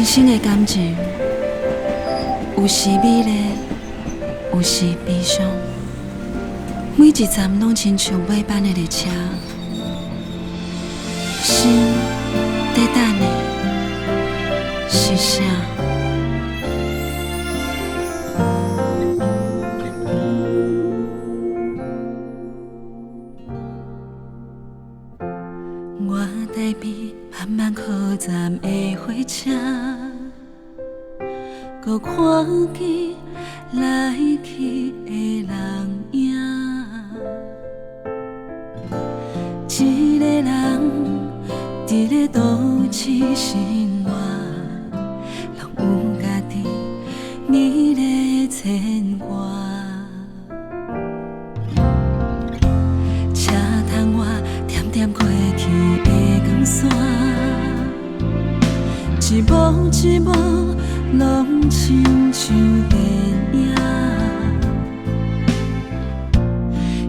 生的感情，有时美丽，有时悲伤。每一站拢亲像尾班的列车，心在等的是啥？我台边慢慢靠站的火车，搁看见来去的人影。一个人伫咧都市生活，拢有家己美丽牵挂。车窗外点点过去的光线，一幕一幕拢亲像电影。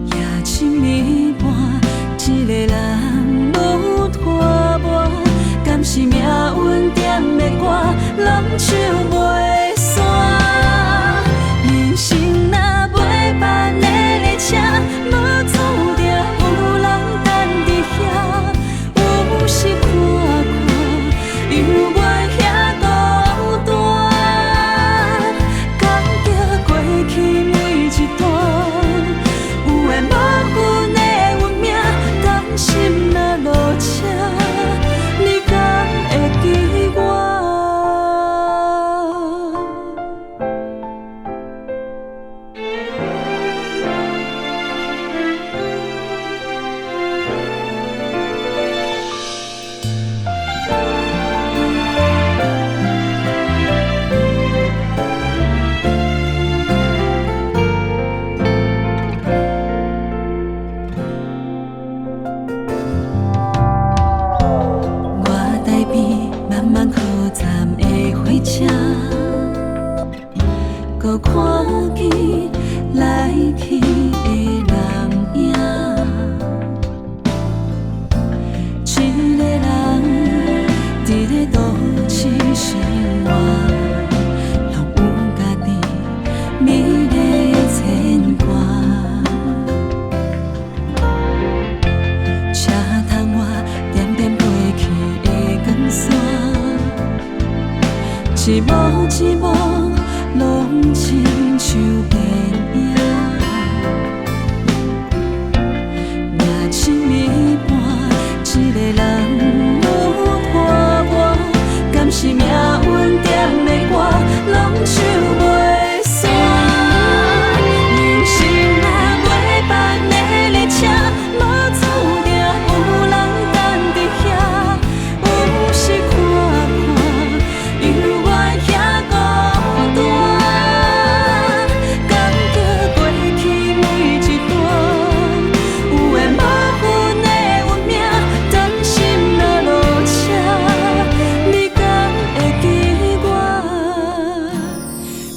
夜深暝半，一个人愈拖磨，敢是命运点的歌，拢唱袂煞。人生若尾班的列车，无注定有人等伫遐。有时看看，犹原遐孤单，感激过去每一段，有缘无份的运命，甘心若落车，你敢会记我？我台边慢慢靠站的火车，搁看见来去的人影。一个人伫咧都市生活，拢有家己美丽牵挂。车窗外点点过去的光线，一幕一幕拢亲像电影。夜深暝半，一个人愈拖磨，敢是命运点的歌，拢唱袂煞。人生若尾班的列车，无注定有人等伫遐。有时看看，犹原遐孤单，感激过去每一段，有缘无份的运命，甘心若落车，你敢会记我？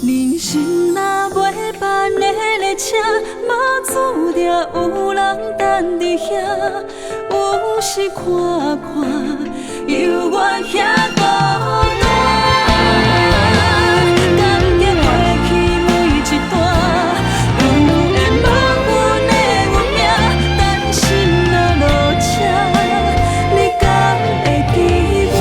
人生若尾班的列车，无注定有人等伫遐。有时看看，犹原遐孤单，感激过去每一段，有缘无份的运命，甘心若落车，你敢会记我？